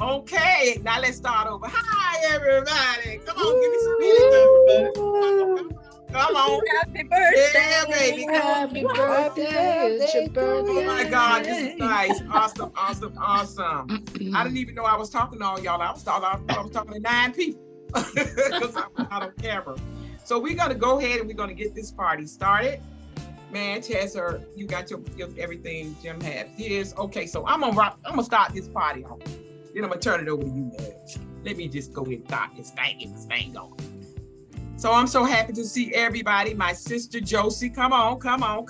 Okay, now let's start over. Hi, everybody. Come on, give me some minutes, everybody. Come on. Happy birthday. Yeah, baby. Happy birthday. It's your birthday. Oh my God, this is nice. Awesome. I didn't even know I was talking to all y'all. I was talking to 9 people because I'm out of camera. So we're gonna go ahead and we're gonna get this party started. Man, Chester, you got your everything. Jim has his. Okay, so I'm gonna start this party off. Then I'm gonna turn it over to you, man. Let me just go ahead and start this thing, get this thing going. So I'm so happy to see everybody. My sister Josie, come on, girl.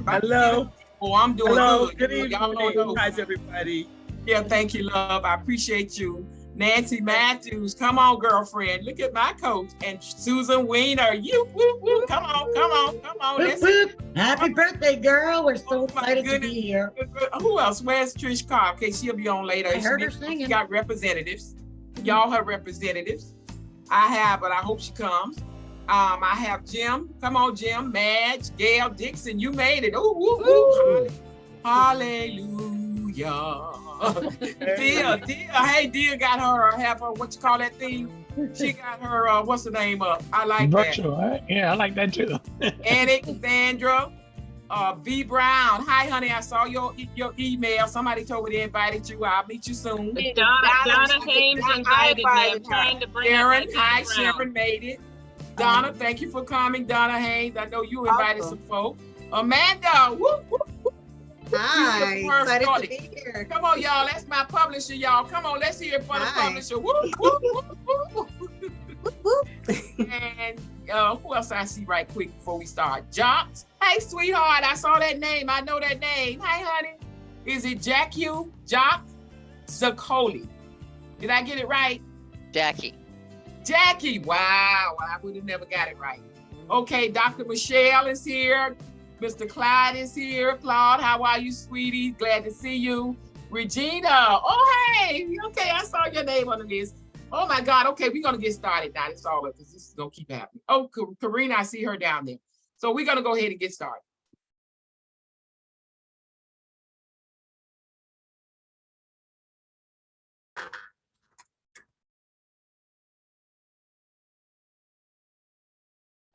Hello. Oh, I'm doing good. Good evening. How's everybody? Yeah, thank you, love. I appreciate you. Nancy Matthews, come on, girlfriend. Look at my coach. And Susan Weiner, you, whoop, whoop. Come on. Whoop, whoop. Happy birthday, girl. We're so excited to be here. Who else? Where's Trish Carr? Okay, she'll be on later. I heard her singing. She got representatives. Y'all her representatives. I have, but I hope she comes. I have Jim. Come on, Jim. Madge, Gail, Dixon. You made it. Ooh. Hallelujah. Dia. Hey, Dia got her, what you call that thing? She got her, what's the name of? I like virtual, that. Right? Yeah, I like that too. Eric, Sandra, V. Brown. Hi, honey, I saw your email. Somebody told me they invited you. I'll meet you soon. Donna Haynes invited me. I'm trying to bring Sharon, hi, Sharon made it. Donna, thank you for coming. Donna Haynes, I know you invited some folks. Amanda, whoop, whoop, whoop. Hi, excited to be here. Come on, y'all. That's my publisher, y'all. Come on, let's hear it for the publisher. Whoop, whoop, whoop, whoop. And who else I see right quick before we start? Jocks. Hey, sweetheart, I saw that name. I know that name. Hey, honey. Is it Jock Zaccoli? Did I get it right? Jackie. Wow, I would have never got it right. Okay, Dr. Michelle is here. Mr. Clyde is here. Claude, how are you, sweetie? Glad to see you. Regina, oh, hey. Okay, I saw your name on the list. Oh, my God. Okay, we're going to get started now. It's all up because this is going to keep happening. Oh, Karina, I see her down there. So we're going to go ahead and get started.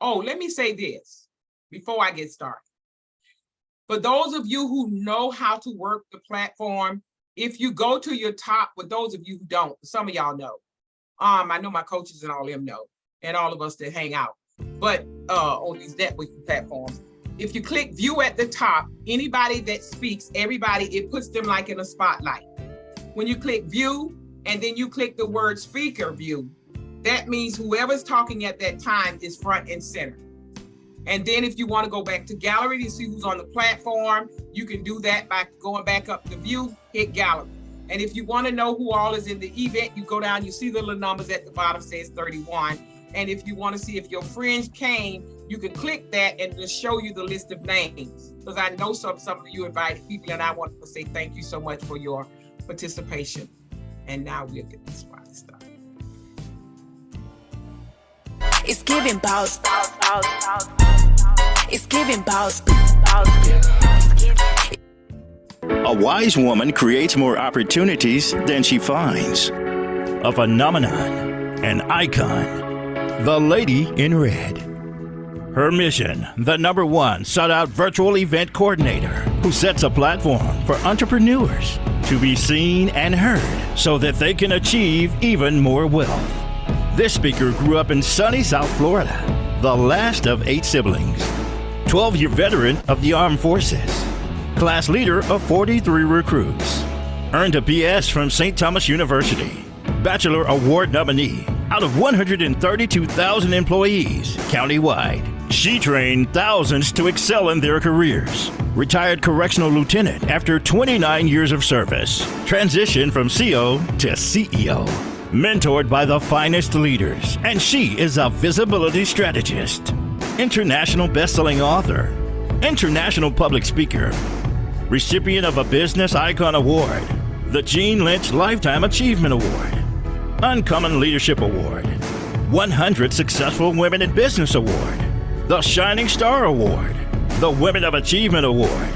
Oh, let me say this before I get started. For those of you who know how to work the platform, if you go to your top, but those of you who don't, some of y'all know. I know my coaches and all them know, and all of us that hang out, but on these networking platforms, if you click view at the top, anybody that speaks, everybody, it puts them like in a spotlight. When you click view, and then you click the word speaker view, that means whoever's talking at that time is front and center. And then if you want to go back to gallery to see who's on the platform, you can do that by going back up to view, hit gallery. And if you want to know who all is in the event, you go down, you see the little numbers at the bottom says 31. And if you want to see if your friends came, you can click that and it'll show you the list of names. Because I know some of you invited people, and I want to say thank you so much for your participation. And now we'll get this party started. It's giving boss. It's giving boss. A wise woman creates more opportunities than she finds. A phenomenon, an icon, the lady in red. Her mission, the #1 sought-out virtual event coordinator who sets a platform for entrepreneurs to be seen and heard so that they can achieve even more wealth. This speaker grew up in sunny South Florida, the last of 8 siblings, 12-year veteran of the Armed Forces, class leader of 43 recruits, earned a BS from St. Thomas University, Bachelor Award nominee out of 132,000 employees countywide. She trained thousands to excel in their careers. Retired correctional lieutenant after 29 years of service. Transitioned from CO to CEO. Mentored by the finest leaders, and she is a visibility strategist, international best-selling author, international public speaker, recipient of a Business Icon Award, the Gene Lynch Lifetime Achievement Award, Uncommon Leadership Award, 100 Successful Women in Business Award, the Shining Star Award, the Women of Achievement Award,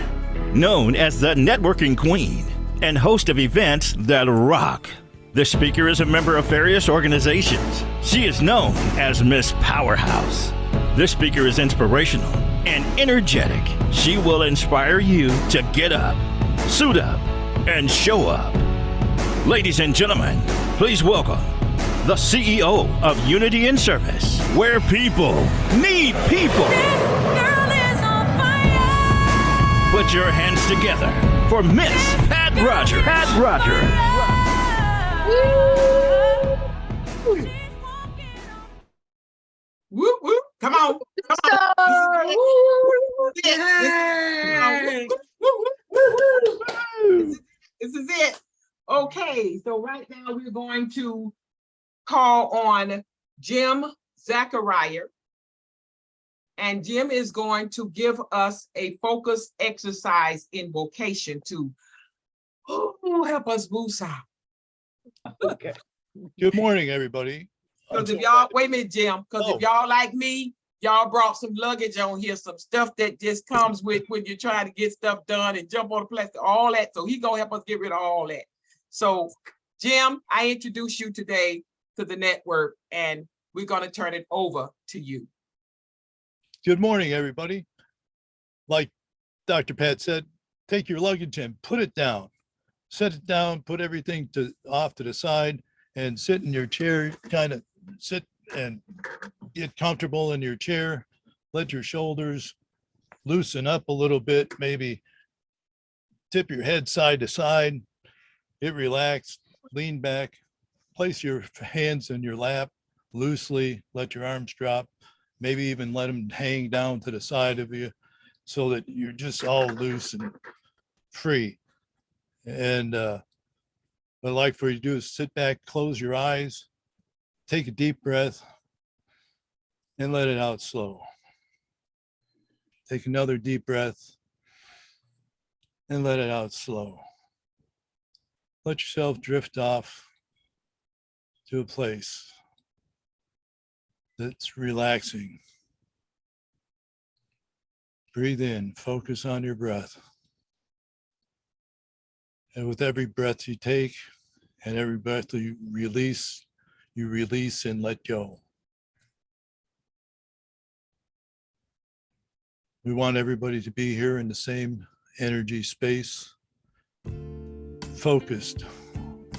known as the Networking Queen, and host of events that rock. This speaker is a member of various organizations. She is known as Miss Powerhouse. This speaker is inspirational and energetic. She will inspire you to get up, suit up, and show up. Ladies and gentlemen, please welcome the CEO of Unity in Service, where people need people. Put your hands together for Miss Pat Rogers. Pat Rogers. Whoop, whoop. Come on. Come on. Yay. This is it. Okay, so right now we're going to call on Jim Zachariah. And Jim is going to give us a focus exercise in vocation to help us boost out. Okay. Good morning, everybody. Because if y'all, wait a minute, Jim, because if y'all like me, y'all brought some luggage on here, some stuff that just comes with when you're trying to get stuff done and jump on the plastic, all that. So he gonna help us get rid of all that. So Jim, I introduce you today to the network and we're gonna turn it over to you. Good morning, everybody. Like Dr. Pat said, take your luggage and put it down. Set it down, put everything off to the side and sit in your chair, kind of sit and get comfortable in your chair. Let your shoulders loosen up a little bit, maybe tip your head side to side, get relaxed, lean back, place your hands in your lap loosely, let your arms drop, maybe even let them hang down to the side of you so that you're just all loose and free. And what I'd like for you to do is sit back, close your eyes, take a deep breath, and let it out slow. Take another deep breath and let it out slow. Let yourself drift off to a place that's relaxing. Breathe in, focus on your breath. And with every breath you take and every breath you release and let go. We want everybody to be here in the same energy space, focused.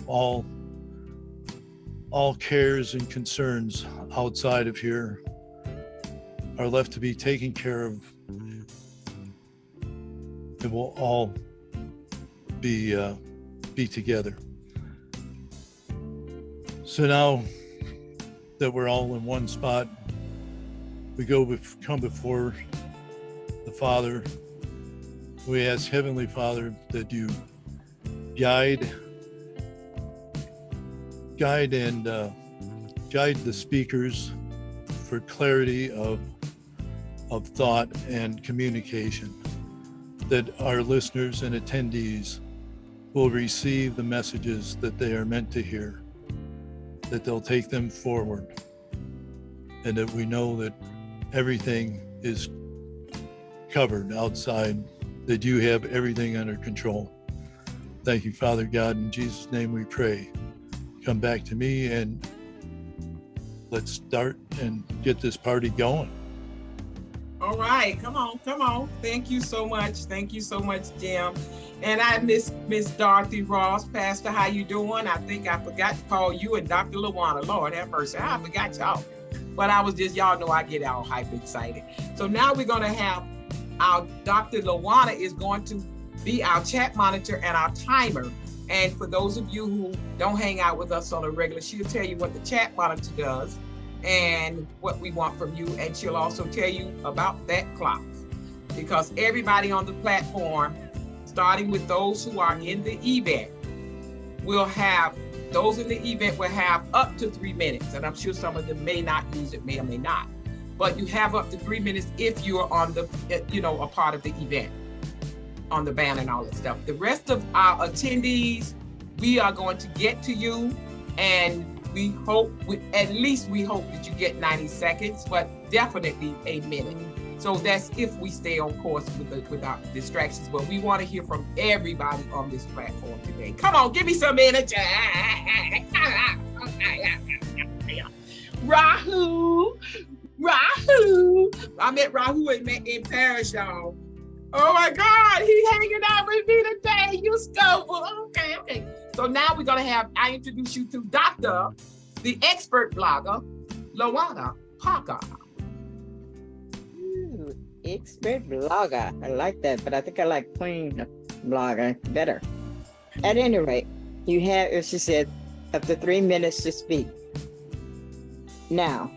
All cares and concerns outside of here are left to be taken care of. It will all be together. So now that we're all in one spot, we come before the Father. We ask Heavenly Father that you guide the speakers for clarity of thought and communication, that our listeners and attendees will receive the messages that they are meant to hear, that they'll take them forward, and that we know that everything is covered outside, that you have everything under control. Thank you, Father God. In Jesus' name we pray. Come back to me and let's start and get this party going. All right, come on. Thank you so much. Thank you so much, Jim. And I miss Dorothy Ross. Pastor, how you doing? I think I forgot to call you and Dr. LaWanna. Lord have mercy, I forgot y'all. But I was just, y'all know I get all hyper excited. So now we're gonna have our Dr. LaWanna is going to be our chat monitor and our timer. And for those of you who don't hang out with us on a regular, she'll tell you what the chat monitor does and what we want from you. And she'll also tell you about that clock, because everybody on the platform, starting with those who are in the event, those in the event will have up to 3 minutes. And I'm sure some of them may not use it, may or may not. But you have up to 3 minutes if you're on the, a part of the event, on the band and all that stuff. The rest of our attendees, we are going to get to you, and we hope that you get 90 seconds, but definitely a minute. So that's if we stay on course without distractions. But we want to hear from everybody on this platform today. Come on, give me some energy. Rahu. I met Rahu in Paris, y'all. Oh my God, he's hanging out with me today. You scoville. Okay. So now we're gonna I introduce you to Dr. the expert blogger, Lawanda Parker. Ooh, expert blogger. I like that, but I think I like queen blogger better. At any rate, you have, as she said, up to 3 minutes to speak. Now,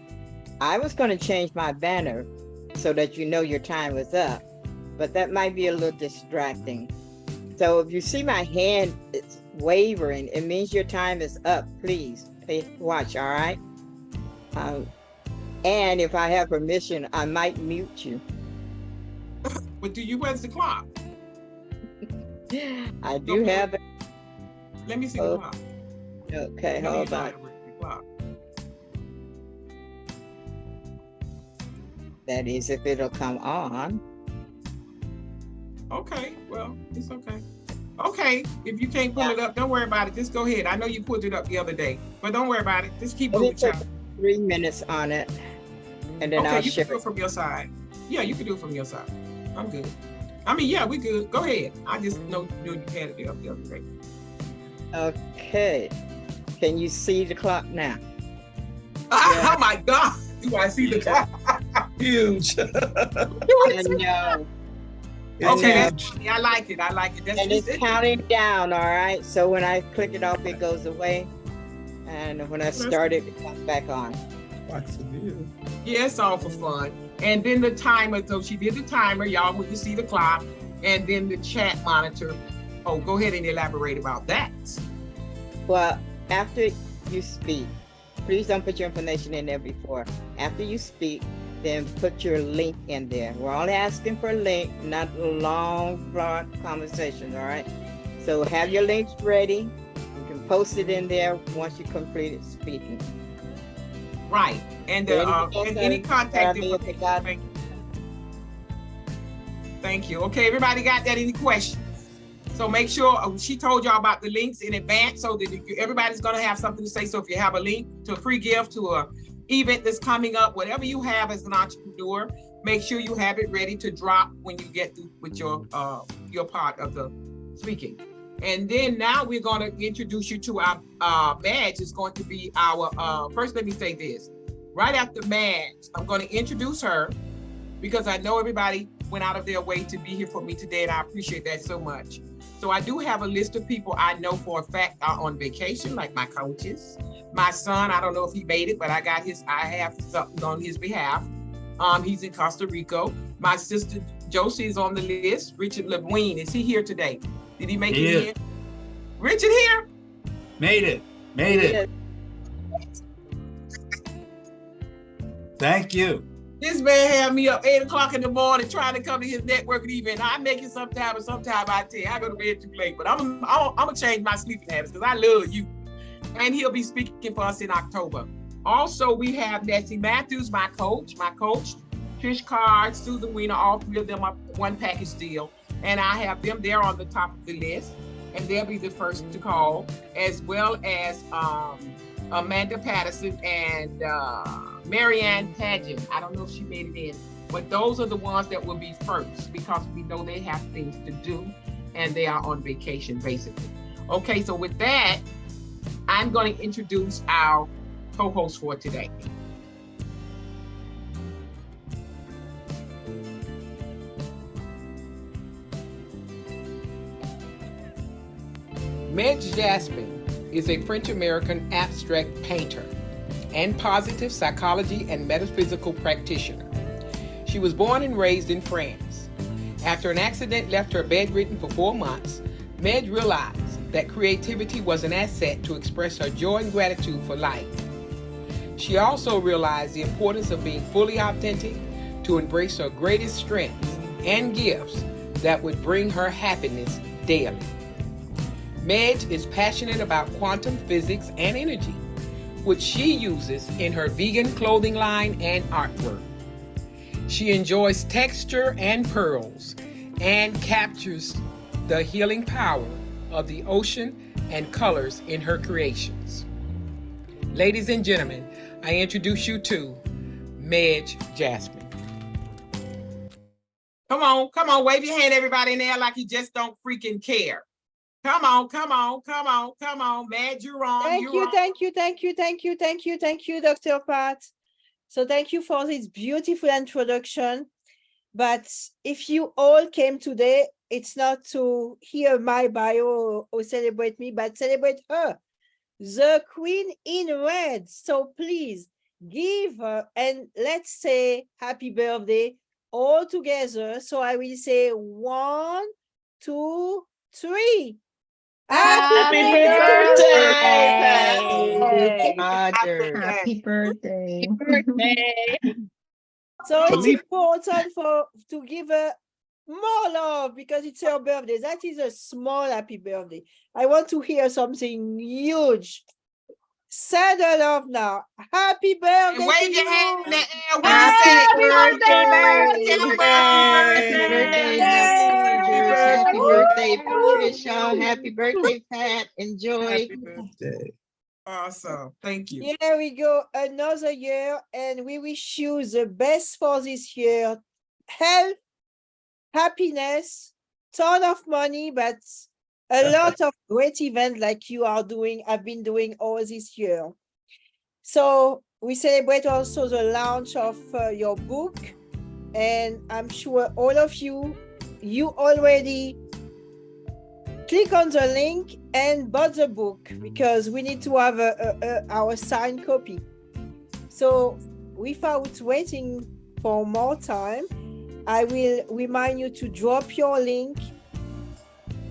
I was going to change my banner so that you know your time was up, but that might be a little distracting. So if you see my hand is wavering, it means your time is up. Please watch, all right? And if I have permission, I might mute you. But where's the clock? I do have it. Let me see the clock. Okay, hold on. That is, if it'll come on. Okay, well, it's okay. Okay, if you can't pull it up, don't worry about it. Just go ahead. I know you pulled it up the other day, but don't worry about it. Just keep moving, child. 3 minutes on it, and then okay, I'll you share can do it from your side. Yeah, you can do it from your side. I'm good. I mean, yeah, we good. Go ahead. I just know you had it up the other day. Okay. Can you see the clock now? Oh my God. Do I see the clock? Huge. I know. Okay, that's funny. I like it. That's and it's counting down, all right? So when I click it off, it goes away. And when I start it, it comes back on. Yeah, it's all for fun. And then the timer, so she did the timer, y'all wouldn't see the clock, and then the chat monitor. Oh, go ahead and elaborate about that. Well, after you speak, please don't put your information in there before. After you speak, then put your link in there. We're only asking for a link, not a long, broad conversation, all right? So have your links ready. You can post it in there once you completed speaking. Right, and any contact information. Thank you. Okay, everybody got that? Any questions? So make sure she told y'all about the links in advance so that everybody's gonna have something to say. So if you have a link to a free gift, to a event that's coming up, whatever you have as an entrepreneur, make sure you have it ready to drop when you get through with your part of the speaking. And then now we're going to introduce you to our Madge is going to be our, first let me say this. Right after Madge, I'm going to introduce her because I know everybody went out of their way to be here for me today, and I appreciate that so much. So I do have a list of people I know for a fact are on vacation, like my coaches. My son, I don't know if he made it, but I have something on his behalf. He's in Costa Rica. My sister Josie is on the list. Richard Levine, is he here today? Did he make it in? Richard here? Made it. Thank you. This man had me up 8 o'clock in the morning trying to come to his networking event. I make it sometime, and sometime I tell you, I go to bed too late. But I'm gonna change my sleeping habits because I love you. And he'll be speaking for us in October. Also, we have Nessie Matthews, my coach, Trish Card, Susan Weiner, all three of them are one package deal. And I have them there on the top of the list, and they'll be the first to call, as well as Amanda Patterson and Marianne Pageant. I don't know if she made it in, but those are the ones that will be first because we know they have things to do and they are on vacation, basically. Okay, so with that, I'm going to introduce our co-host for today. Madge Jaspin is a French-American abstract painter and positive psychology and metaphysical practitioner. She was born and raised in France. After an accident left her bedridden for 4 months, Madge realized that creativity was an asset to express her joy and gratitude for life. She also realized the importance of being fully authentic to embrace her greatest strengths and gifts that would bring her happiness daily. Madge is passionate about quantum physics and energy, which she uses in her vegan clothing line and artwork. She enjoys texture and pearls and captures the healing power of the ocean and colors in her creations. Ladies and gentlemen, I introduce you to Medj Jasmine. Come on, wave your hand, everybody in there, like you just don't freaking care. Come on, Medj, you're on. Thank you, Dr. Pat. So thank you for this beautiful introduction. But if you all came today, it's not to hear my bio or celebrate me, but celebrate her, the Queen in Red. So please give her and let's say happy birthday all together. So I will say 1, 2, 3. Happy birthday, Roger. Happy birthday. So it's important to give her more love because it's her birthday. That is a small happy birthday. I want to hear something huge. Send her love now. Happy birthday. And wave your hand in the air. Happy birthday. Happy birthday, Patricia. Happy birthday, Pat. Enjoy. Happy birthday. Awesome. Thank you. Here we go. Another year, and we wish you the best for this year. Health, happiness, ton of money, but a lot of great events like you are doing, have been doing all this year. So we celebrate also the launch of your book, and I'm sure all of you already click on the link and bought the book because we need to have our signed copy. So without waiting for more time, I will remind you to drop your link,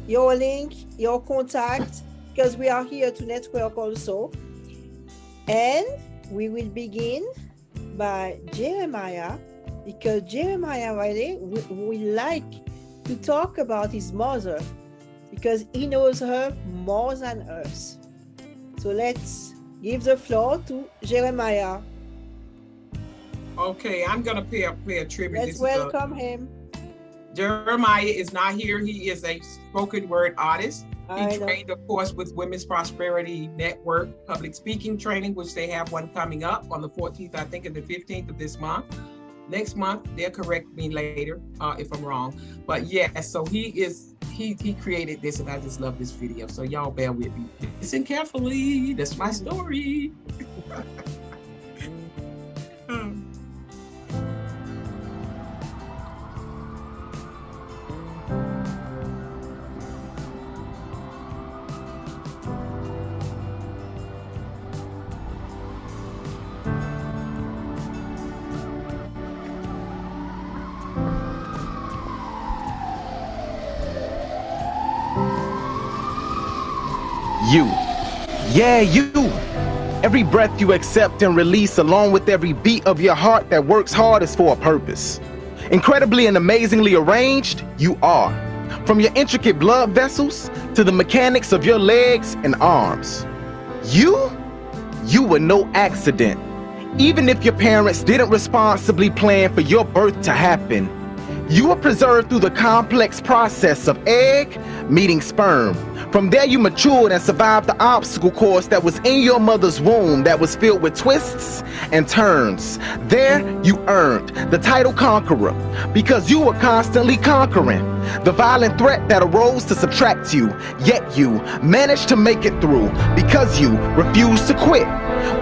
your contact, because we are here to network also. And we will begin by Jeremiah, because Jeremiah really we like to talk about his mother because he knows her more than us. So let's give the floor to Jeremiah. Okay, I'm gonna pay a tribute. Let's welcome him. Jeremiah is not here. He is a spoken word artist. He trained, of course, with Women's Prosperity Network public speaking training, which they have one coming up on the 14th, I think, and the 15th of this month. Next month, they'll correct me later if I'm wrong. But yeah, so he created this, and I just love this video. So y'all bear with me. Listen carefully. That's my story. You. Yeah, you. Every breath you accept and release, along with every beat of your heart that works hard, is for a purpose. Incredibly and amazingly arranged, you are. From your intricate blood vessels to the mechanics of your legs and arms. You were no accident. Even if your parents didn't responsibly plan for your birth to happen, you were preserved through the complex process of egg meeting sperm. From there you matured and survived the obstacle course that was in your mother's womb that was filled with twists and turns. There you earned the title conqueror because you were constantly conquering the violent threat that arose to subtract you, yet you managed to make it through because you refused to quit.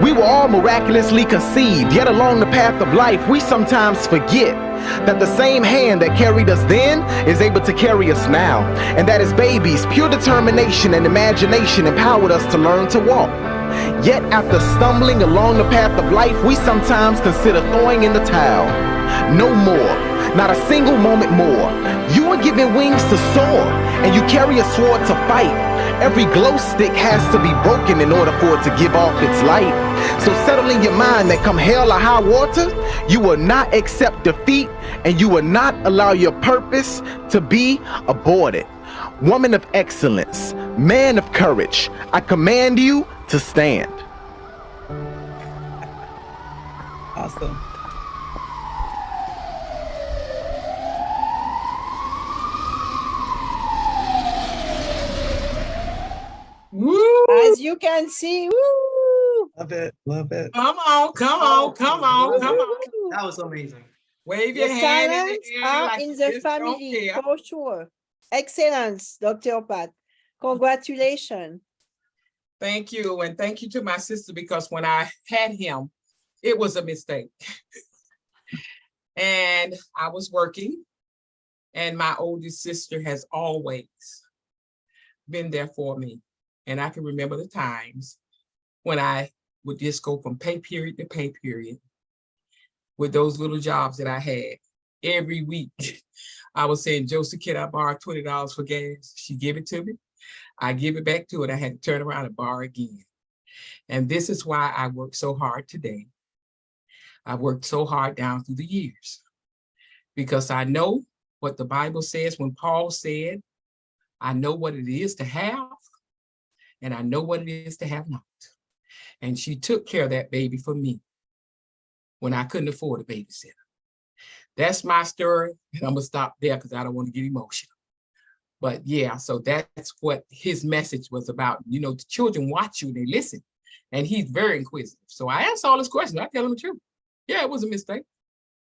We were all miraculously conceived, yet along the path of life we sometimes forget that the same hand that carried us then is able to carry us now, and that as babies, pure determination and imagination empowered us to learn to walk. Yet after stumbling along the path of life, we sometimes consider throwing in the towel. No more, not a single moment more. You are given wings to soar, and you carry a sword to fight. Every glow stick has to be broken in order for it to give off its light. So settle in your mind that come hell or high water, you will not accept defeat, and you will not allow your purpose to be aborted. Woman of excellence, man of courage, I command you to stand. Awesome. As you can see, woo! Love it. Love it. Come on, come on, come on, come on. Woo! That was amazing. Wave The your hand in the talents air are like in you the just don't family, care. for sure. Excellence, Dr. Pat. Congratulations. Thank you. And thank you to my sister, because when I had him, it was a mistake. And I was working, and my oldest sister has always been there for me. And I can remember the times when I would just go from pay period to pay period with those little jobs that I had. Every week, I was saying, Josie, can I borrow $20 for gas? She give it to me. I give it back to her. I had to turn around and borrow again. And this is why I work so hard today. I worked so hard down through the years, because I know what the Bible says when Paul said, I know what it is to have, and I know what it is to have not. And she took care of that baby for me when I couldn't afford a babysitter. That's my story, and I'm gonna stop there because I don't want to get emotional. But yeah, so that's what his message was about. You know, the children watch you, they listen, and he's very inquisitive. So I asked all his questions. I tell him the truth. Yeah, it was a mistake.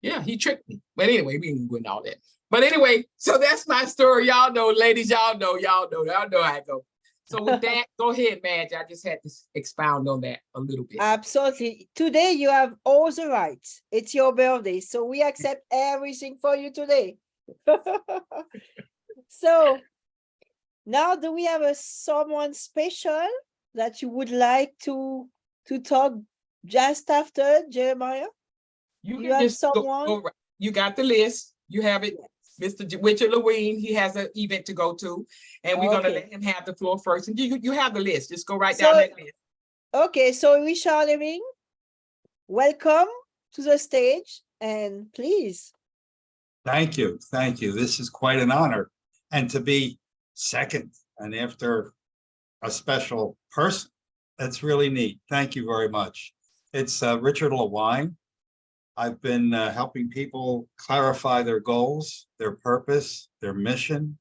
Yeah, he tricked me. But anyway, we ain't going all that. But anyway, so that's my story. Y'all know, ladies, y'all know how it goes. So with that, go ahead, Madge. I just had to expound on that a little bit. Absolutely. Today you have all the rights. It's your birthday, so we accept everything for you today. So now, do we have someone special that you would like to talk just after Jeremiah? You have just someone? You got the list. You have it. Mr. Richard Lewin, he has an event to go to, and we're going to let him have the floor first. And you have the list. Just go right down that list. Okay, so Richard Lewin, welcome to the stage, and please. Thank you. Thank you. This is quite an honor. And to be second and after a special person, that's really neat. Thank you very much. It's Richard Lewin. I've been helping people clarify their goals, their purpose, their mission,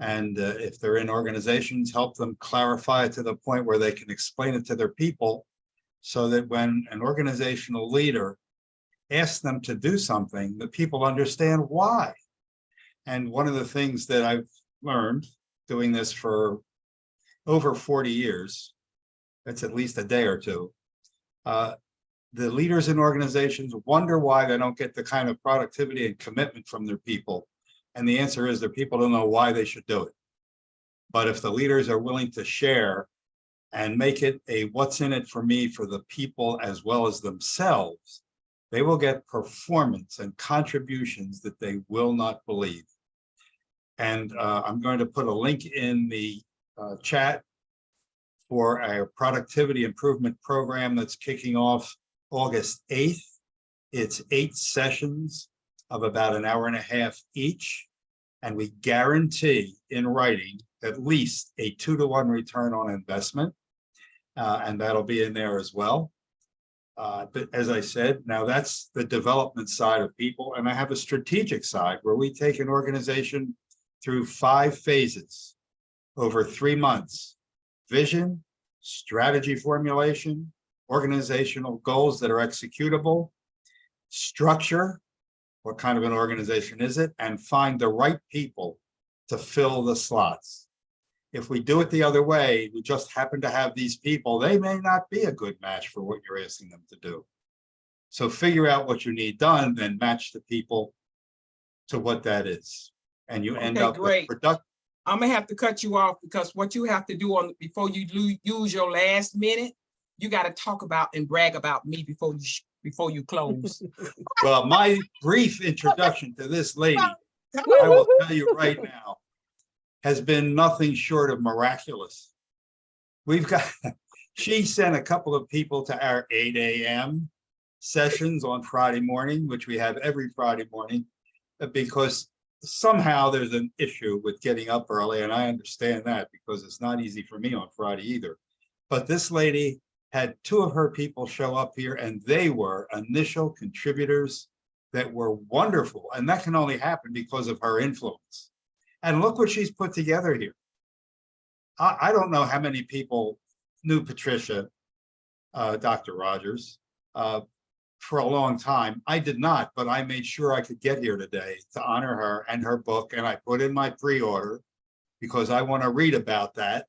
and if they're in organizations, help them clarify it to the point where they can explain it to their people, so that when an organizational leader asks them to do something, the people understand why. And one of the things that I've learned doing this for over 40 years, that's at least a day or two, the leaders in organizations wonder why they don't get the kind of productivity and commitment from their people. And the answer is their people don't know why they should do it. But if the leaders are willing to share and make it a what's in it for me for the people as well as themselves, they will get performance and contributions that they will not believe. And I'm going to put a link in the chat for a productivity improvement program that's kicking off August 8th. It's 8 sessions of about an hour and a half each. And we guarantee in writing at least a 2-to-1 return on investment. And that'll be in there as well. But as I said, now that's the development side of people. And I have a strategic side where we take an organization through 5 phases over 3 months: vision, strategy formulation, organizational goals that are executable, structure, what kind of an organization is it, and find the right people to fill the slots. If we do it the other way, we just happen to have these people, they may not be a good match for what you're asking them to do. So figure out what you need done, then match the people to what that is. And you end up with productive. I'm gonna have to cut you off, because what you have to do before you use your last minute, you got to talk about and brag about me before you close. Well, my brief introduction to this lady, I will tell you right now, has been nothing short of miraculous. She sent a couple of people to our 8 a.m. sessions on Friday morning, which we have every Friday morning, because somehow there's an issue with getting up early, and I understand that because it's not easy for me on Friday either. But this lady had 2 of her people show up here, and they were initial contributors that were wonderful. And that can only happen because of her influence. And look what she's put together here. I don't know how many people knew Patricia, Dr. Rogers, for a long time. I did not, but I made sure I could get here today to honor her and her book, and I put in my pre-order because I want to read about that.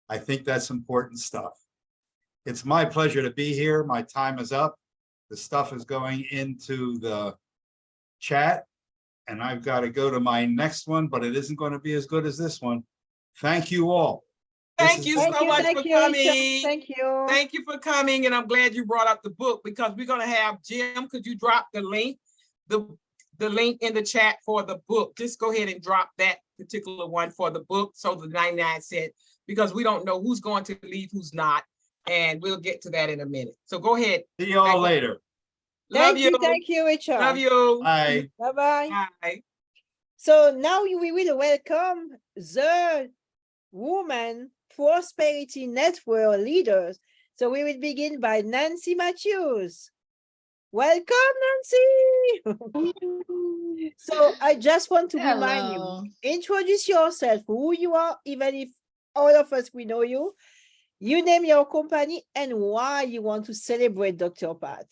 I think that's important stuff. It's my pleasure to be here. My time is up. The stuff is going into the chat, and I've got to go to my next one, but it isn't going to be as good as this one. Thank you all. Thank you so much for coming. Thank you. Thank you for coming, and I'm glad you brought up the book because we're gonna have Jim. Could you drop the link, the link in the chat for the book? Just go ahead and drop that particular one for the book, so the 99¢, because we don't know who's going to leave, who's not, and we'll get to that in a minute. So go ahead. See you all later. Love you. Thank you, Richard. Love you. Bye. Bye-bye. Bye. So now we will welcome the Women Prosperity Network leaders. So we will begin by Nancy Matthews. Welcome, Nancy. So I just want to remind you, introduce yourself, who you are, even if all of us, we know you. You name your company and why you want to celebrate Dr. Pat.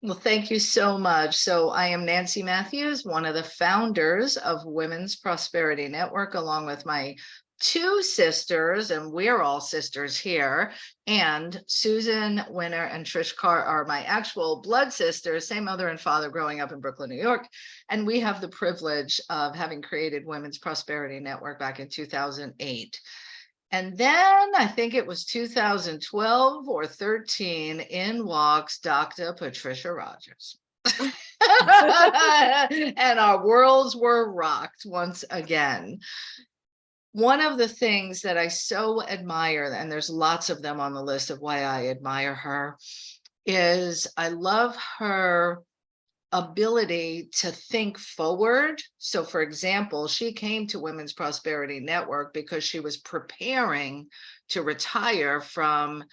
Well, thank you so much. So I am Nancy Matthews, one of the founders of Women's Prosperity Network, along with my two sisters, and we're all sisters here. And Susan Winter and Trish Carr are my actual blood sisters, same mother and father, growing up in Brooklyn, New York. And we have the privilege of having created Women's Prosperity Network back in 2008. And then I think it was 2012 or 13, in walks Dr. Patricia Rogers. And our worlds were rocked once again. One of the things that I so admire, and there's lots of them on the list of why I admire her, is I love her ability to think forward. So for example, she came to Women's Prosperity Network because she was preparing to retire from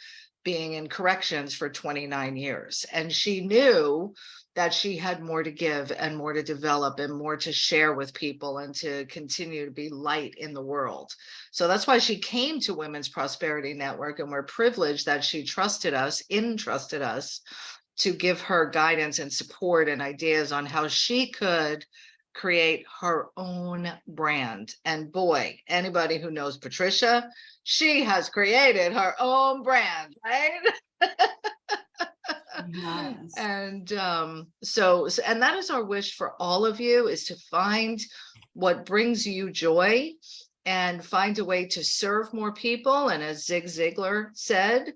being in corrections for 29 years. And she knew that she had more to give and more to develop and more to share with people and to continue to be light in the world. So that's why she came to Women's Prosperity Network, and we're privileged that she entrusted us to give her guidance and support and ideas on how she could create her own brand. And boy, anybody who knows Patricia, she has created her own brand, right? Yes. And and that is our wish for all of you, is to find what brings you joy and find a way to serve more people. And as Zig Ziglar said,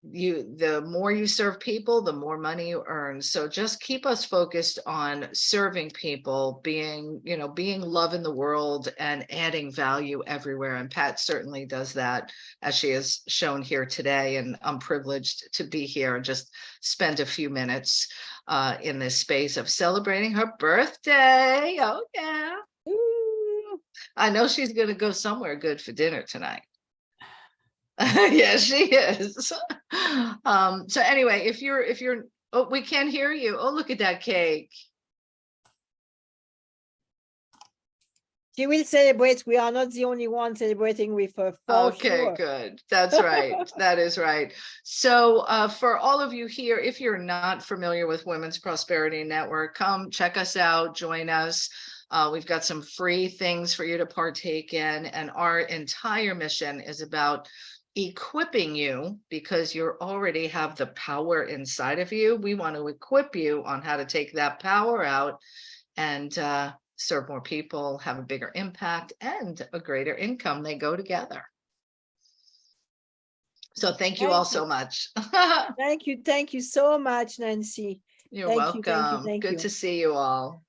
the more you serve people, the more money you earn. So just keep us focused on serving people, being love in the world and adding value everywhere. And Pat certainly does that, as she has shown here today. And I'm privileged to be here and just spend a few minutes in this space of celebrating her birthday. Oh yeah. Ooh. I know she's going to go somewhere good for dinner tonight. Yes, she is. So anyway, if you're, oh, we can't hear you. Oh, look at that cake. She will celebrate. We are not the only one celebrating with her. Okay, good. That's right. That is right. So for all of you here, if you're not familiar with Women's Prosperity Network, come check us out, join us. We've got some free things for you to partake in. And our entire mission is about equipping you, because you already have the power inside of you. We want to equip you on how to take that power out and serve more people, have a bigger impact and a greater income. They go together. So thank you all so much. Thank you. Thank you so much, Nancy. You're welcome. Good to see you all.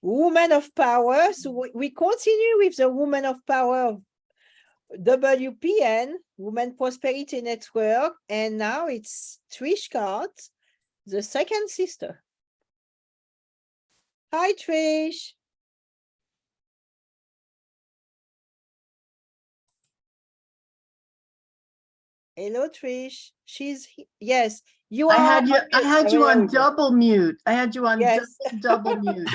Women of Power. So we continue with the Women of Power of WPN, Women Prosperity Network, and now it's Trish Carr, the second sister. Hi, Trish. Hello, Trish. Yes, you are. I had you on double mute. I had you on double mute.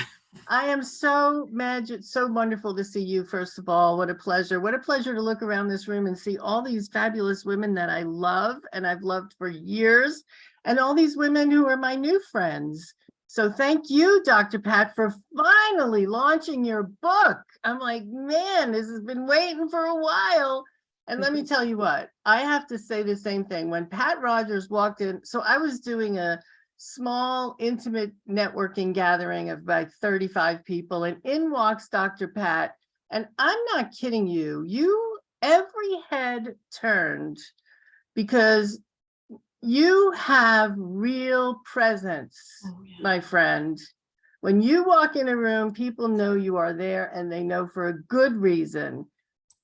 I am so magic, so wonderful to see you, first of all. What a pleasure. What a pleasure to look around this room and see all these fabulous women that I love and I've loved for years, and all these women who are my new friends. So thank you, Dr. Pat, for finally launching your book. I'm like, man, this has been waiting for a while. And let me tell you what, I have to say the same thing. When Pat Rogers walked in, so I was doing a small, intimate networking gathering of about 35 people, and in walks Dr. Pat. And I'm not kidding you, every head turned, because you have real presence, my friend. When you walk in a room, people know you are there, and they know for a good reason.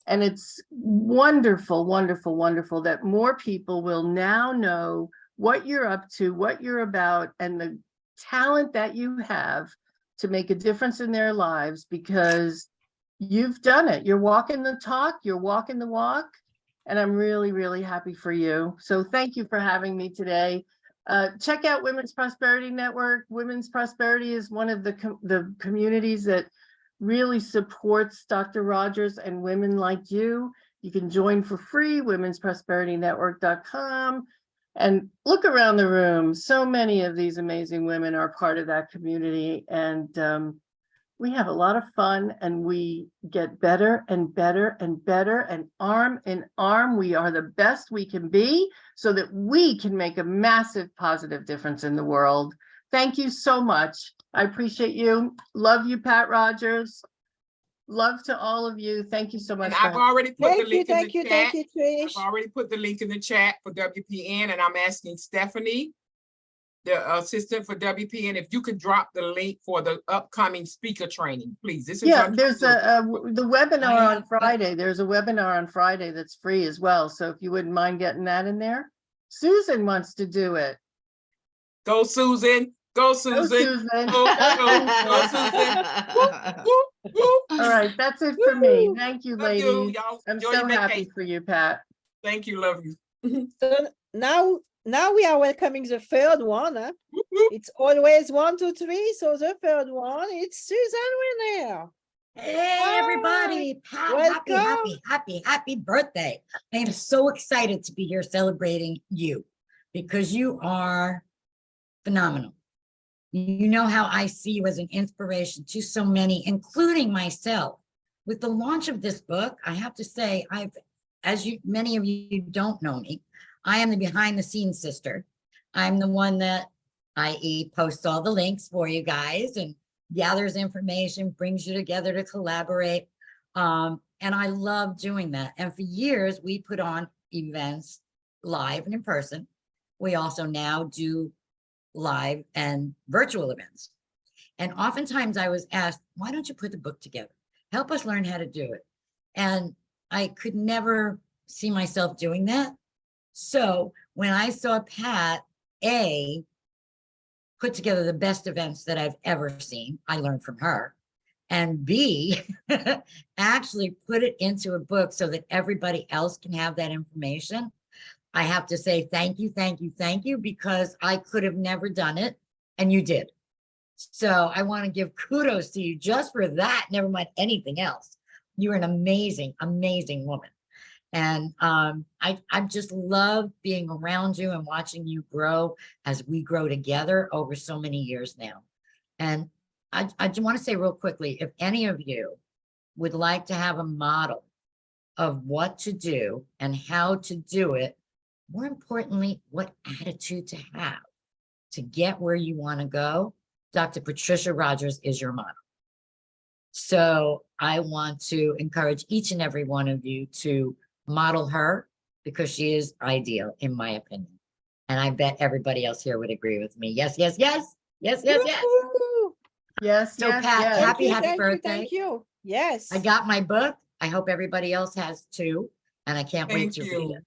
And it's wonderful, wonderful, wonderful that more people will now know what you're up to, what you're about, and the talent that you have to make a difference in their lives, because you've done it. You're walking the talk, you're walking the walk, and I'm really, really happy for you. So thank you for having me today. Check out Women's Prosperity Network. Women's Prosperity is one of the communities that really supports Dr. Rogers and women like you. You can join for free, womensprosperityNetwork.com, and look around the room. So many of these amazing women are part of that community, and we have a lot of fun, and we get better and better and better, and arm in arm, we are the best we can be, so that we can make a massive positive difference in the world. Thank you so much. I appreciate you. Love you, Pat Rogers. Love to all of you. Thank you so much. And I've already put the link in the chat. Thank you, Trish. I've already put the link in the chat for WPN, and I'm asking Stephanie, the assistant for WPN, if you could drop the link for the upcoming speaker training, please. This is there's the webinar on Friday. There's a webinar on Friday that's free as well. So if you wouldn't mind getting that in there. Susan wants to do it. Go, Susan. Go, Susan. Go, Susan. Go, Susan. All right, that's it for me. Thank you, Love you, ladies. y'all. I'm Enjoy so your happy vacation. for you, Pat. Thank you. Love you. So now we are welcoming the third one. Huh? It's always 1, 2, 3. So the third one, it's Susan Winner. Hey, everybody. Pat, happy birthday. I am so excited to be here celebrating you, because you are phenomenal. You know how I see you as an inspiration to so many, including myself. With the launch of this book, I have to say, many of you don't know me, I am the behind the scenes sister. I'm the one that, i.e., posts all the links for you guys and gathers information, brings you together to collaborate. And I love doing that. And for years, we put on events live and in person. We also now do live and virtual events. And oftentimes I was asked, why don't you put the book together? Help us learn how to do it. And I could never see myself doing that. So when I saw Pat, put together the best events that I've ever seen, I learned from her, and B, actually put it into a book so that everybody else can have that information, I have to say thank you, thank you, thank you, because I could have never done it, and you did. So I want to give kudos to you just for that, never mind anything else. You're an amazing, amazing woman. And I just love being around you and watching you grow as we grow together over so many years now. And I just want to say real quickly, if any of you would like to have a model of what to do and how to do it, more importantly, what attitude to have to get where you want to go, Dr. Patricia Rogers is your model. So I want to encourage each and every one of you to model her, because she is ideal, in my opinion. And I bet everybody else here would agree with me. Yes, yes, yes, yes, yes, yes. Yes, So yes, Pat, yes. happy birthday. Thank you. Yes. I got my book. I hope everybody else has too. And I can't wait Thank to you. read it.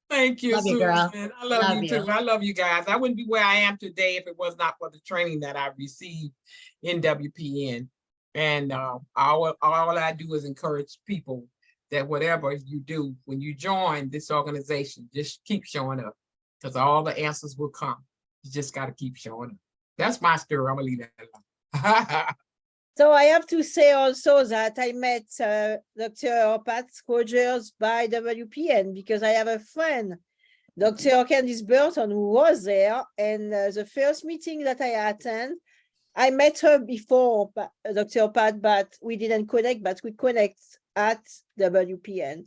Thank you, Love you, Susan. girl. I love Love you too. you. I love you guys. I wouldn't be where I am today if it was not for the training that I received in WPN. And all I do is encourage people that whatever you do, when you join this organization, just keep showing up, because all the answers will come. You just got to keep showing up. That's my story. I'm gonna leave that alone. So I have to say also that I met Dr. Pat Rogers by WPN because I have a friend, Dr. Candice Burton, who was there. And the first meeting that I attend, I met her before Dr. Pat, but we didn't connect, but we connect at WPN.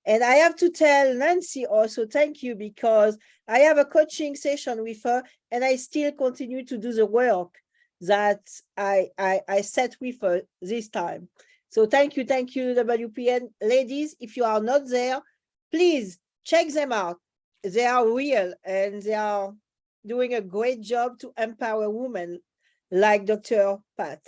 And I have to tell Nancy also, thank you, because I have a coaching session with her and I still continue to do the work that I set with her this time. So thank you, WPN. Ladies, if you are not there, please check them out. They are real and they are doing a great job to empower women like Dr. Pat.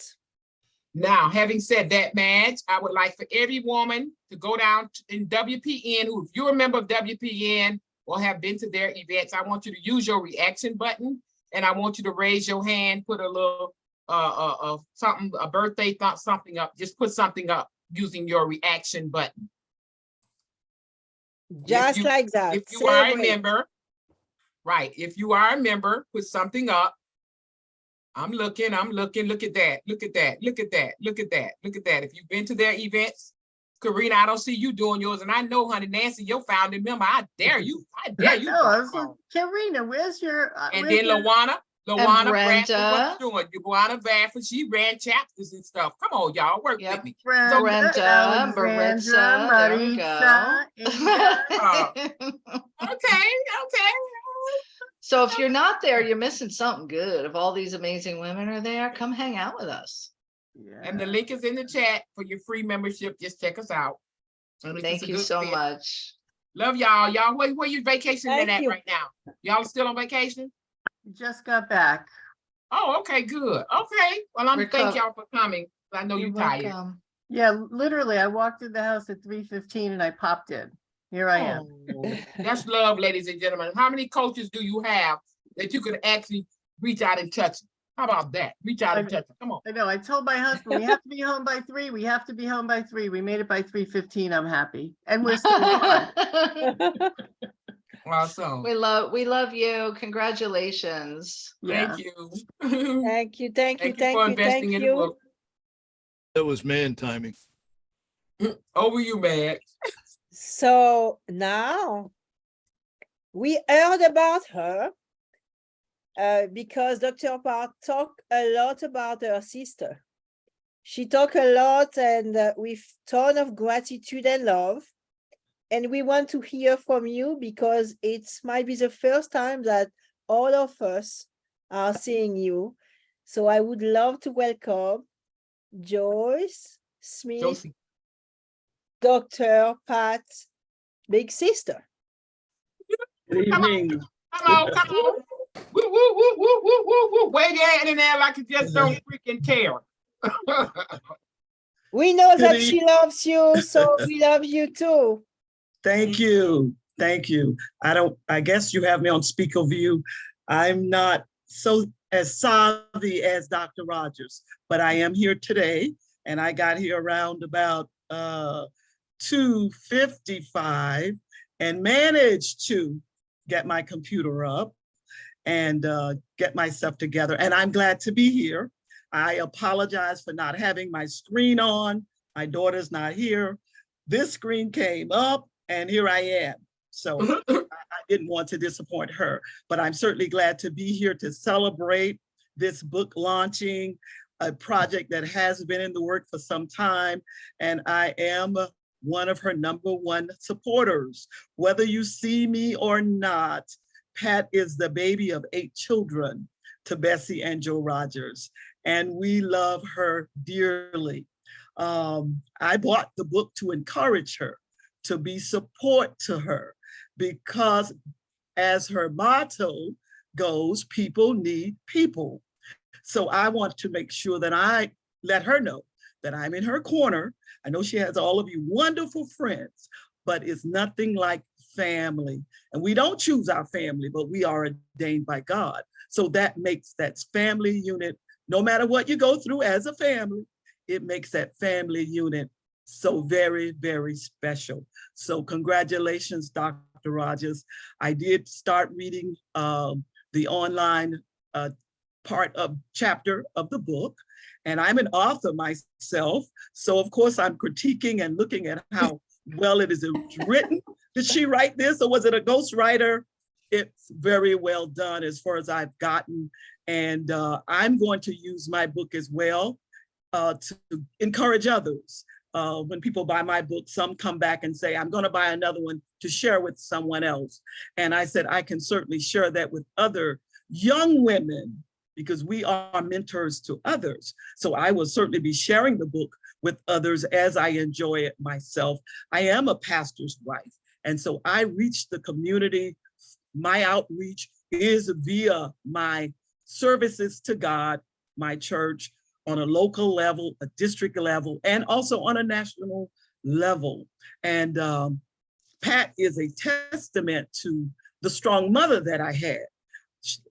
Now, having said that, Madge, I would like for every woman to go down in WPN, who, if you're a member of WPN or have been to their events, I want you to use your reaction button, and I want you to raise your hand, put a little something, a birthday thought, something up. Just put something up using your reaction button. Just like that. If you are a member, right? If you are a member, put something up. I'm looking, look at that, look at that, look at that, look at that, look at that. If you've been to their events, Karina, I don't see you doing yours. And I know, honey, Nancy, your founding member, I dare you. No, Karina, where's your... and where's then your... Luana Bradford, what you doing? Luana Bradford, she ran chapters and stuff. Come on, y'all, work with me. Brenda, Maritza, Maritza, okay. So if you're not there, you're missing something good. If all these amazing women are there, come hang out with us. Yeah. And the link is in the chat for your free membership. Just check us out. Thank you so much. Love y'all. Y'all, where you vacationing at you. right now? Y'all still on vacation? Just got back. Oh, okay, good. Okay. Well, thank y'all for coming. I know you're tired. Welcome. Yeah, literally, I walked through the house at 3:15 and I popped in. Here I am. Oh, that's love, ladies and gentlemen. How many coaches do you have that you could actually reach out and touch? How about that? Reach out and touch them. Come on. I know. I told my husband we have to be home by 3. We have to be home by 3. We made it by 3:15. I'm happy, and we're still on. Awesome. We love you. Congratulations. Yeah. Thank you. Thank you, thank you, for investing in the book. That was man timing. Over you, man. So now we heard about her because Dr. Pat talked a lot about her sister. She talked a lot and with ton of gratitude and love. And we want to hear from you because it might be the first time that all of us are seeing you. So I would love to welcome Joyce Smith, Josie. Dr. Pat's big sister. Good evening. Come on. Woo, woo, woo, woo, woo, woo, woo. Wave your hand in there like you just don't freaking care. We know that she loves you, so we love you too. Thank you. Thank you. I guess you have me on speaker view. I'm not so as savvy as Dr. Rogers, but I am here today, and I got here around about 2:55 and managed to get my computer up and get myself together. And I'm glad to be here. I apologize for not having my screen on. My daughter's not here. This screen came up and here I am. So I didn't want to disappoint her, but I'm certainly glad to be here to celebrate this book launching, a project that has been in the work for some time. And I am one of her #1 supporters. Whether you see me or not, Pat is the baby of 8 children to Bessie and Joe Rogers, and we love her dearly. I bought the book to encourage her, to be support to her, because as her motto goes, people need people. So I want to make sure that I let her know that I'm in her corner. I know she has all of you wonderful friends, but it's nothing like family. And we don't choose our family, but we are ordained by God. So that makes that family unit, no matter what you go through as a family, it makes that family unit so very, very special. So congratulations, Dr. Rogers. I did start reading the online part of chapter of the book. And I'm an author myself. So of course I'm critiquing and looking at how well it is written. Did she write this or was it a ghostwriter? It's very well done as far as I've gotten. And I'm going to use my book as well to encourage others. When people buy my book, some come back and say, I'm going to buy another one to share with someone else. And I said, I can certainly share that with other young women because we are mentors to others. So I will certainly be sharing the book with others as I enjoy it myself. I am a pastor's wife. And so I reach the community. My outreach is via my services to God, my church, on a local level, a district level, and also on a national level. And Pat is a testament to the strong mother that I had.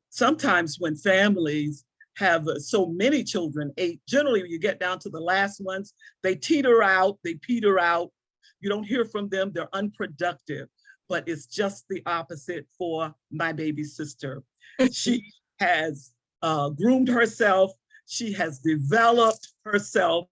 Sometimes when families have so many children, 8, generally when you get down to the last ones, they teeter out, they peter out. You don't hear from them, they're unproductive. But it's just the opposite for my baby sister. She has groomed herself. She has developed herself,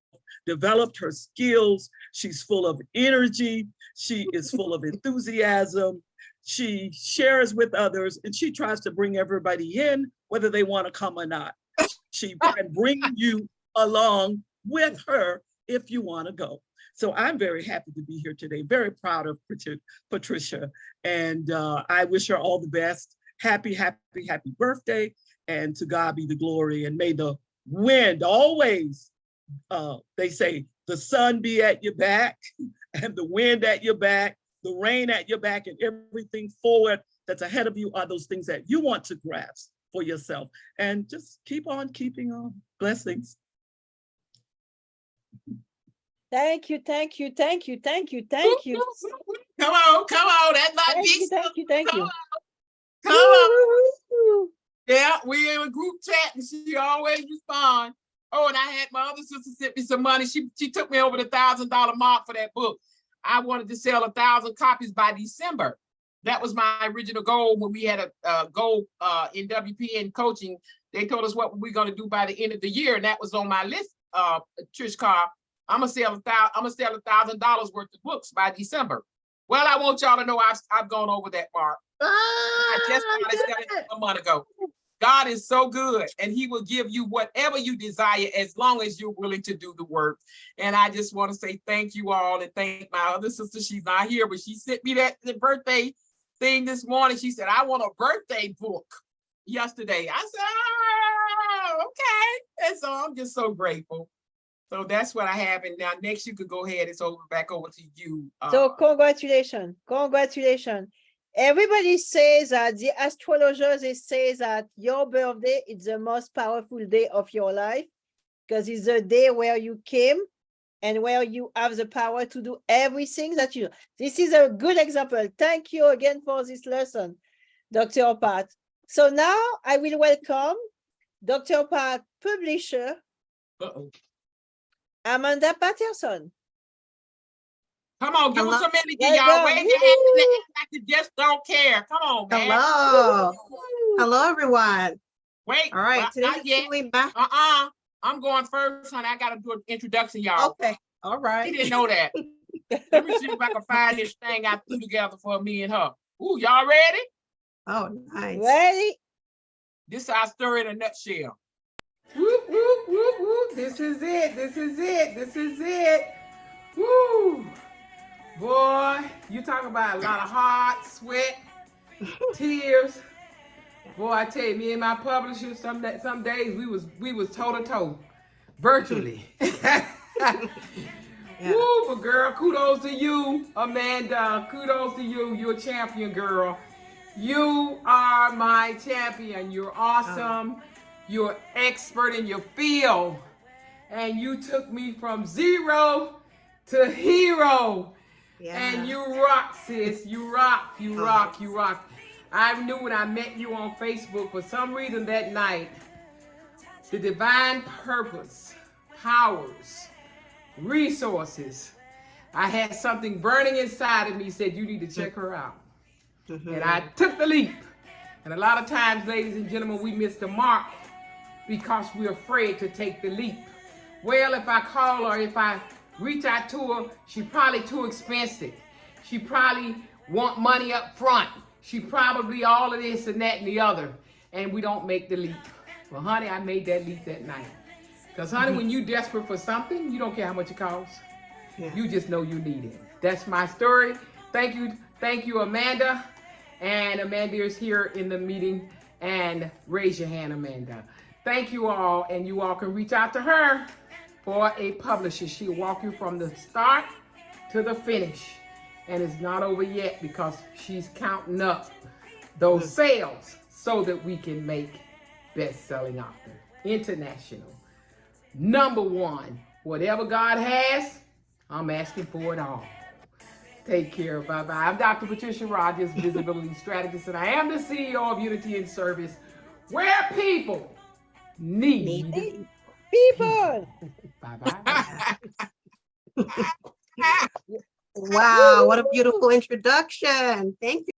developed her skills. She's full of energy. She is full of enthusiasm. She shares with others and she tries to bring everybody in, whether they want to come or not. She can bring you along with her if you want to go. So I'm very happy to be here today, very proud of Patricia. And I wish her all the best. Happy, happy, happy birthday. And to God be the glory. And may the wind always, they say, the sun be at your back and the wind at your back, the rain at your back, and everything forward that's ahead of you are those things that you want to grasp for yourself. And just keep on keeping on. Blessings. Thank you, thank you, thank you, thank you, thank you. Come on. That's my Thank big you, thank you, thank you. Come on. Yeah, we in a group chat and she always responds. Oh, and I had my other sister sent me some money. She took me over the $1,000 mark for that book. I wanted to sell 1,000 copies by December. That was my original goal when we had a goal in WPN coaching. They told us what we're going to do by the end of the year, and that was on my list. Trish Carr, I'm gonna sell $1,000 worth of books by December. Well, I want y'all to know I've gone over that mark. I just started selling a month ago. God is so good, and He will give you whatever you desire as long as you're willing to do the work. And I just want to say thank you all and thank my other sister. She's not here, but she sent me the birthday thing this morning. She said, I want a birthday book yesterday. I said, oh, okay. And so I'm just so grateful. So that's what I have. And now next you could go ahead. It's back over to you. So congratulations. Congratulations. Everybody says that the astrologers, they say that your birthday is the most powerful day of your life because it's the day where you came and where you have the power to do everything that you do. This is a good example. Thank you again for this lesson, Dr. Pat. So now I will welcome Dr. Pat publisher, Amanda Patterson. Come on, give us a minute, y'all. Wave your hands like you just don't care. Come on, man. Hello. Hello, everyone. Wait. All right. Not yet. I'm going first, honey. I got to do an introduction, y'all. Okay. All right. You didn't know that. Let me see if I can find this thing I threw together for me and her. Ooh, y'all ready? Oh, nice. Ready? This is our story in a nutshell. Whoop, whoop, whoop, whoop. This is it. This is it. This is it. Woo. Boy, you talk about a lot of heart, sweat, tears. Boy, I tell you, me and my publisher, some days we was toe to toe, virtually. Woo, but girl, kudos to you, Amanda. Kudos to you. You're a champion, girl. You are my champion. You're awesome. You're expert in your field, and you took me from zero to hero. Yeah. And you rock, sis. You rock, you rock, you rock. I knew when I met you on Facebook, for some reason that night, the divine purpose, powers, resources, I had something burning inside of me, said you need to check her out. And I took the leap. And a lot of times, ladies and gentlemen, we miss the mark because we're afraid to take the leap. Well, if I call her, if I reach out to her, she probably too expensive. She probably want money up front. She probably all of this and that and the other. And we don't make the leap. Well, honey, I made that leap that night. Because, honey, when you're desperate for something, you don't care how much it costs. Yeah. You just know you need it. That's my story. Thank you, Amanda. And Amanda is here in the meeting. And raise your hand, Amanda. Thank you all. And you all can reach out to her for a publisher. She'll walk you from the start to the finish. And it's not over yet because she's counting up those sales so that we can make best-selling author, international, #1. Whatever God has, I'm asking for it all. Take care. Bye-bye. I'm Dr. Patricia Rogers, Visibility Strategist, and I am the CEO of Unity in Service, where people need people. Bye-bye. Wow, what a beautiful introduction. Thank you.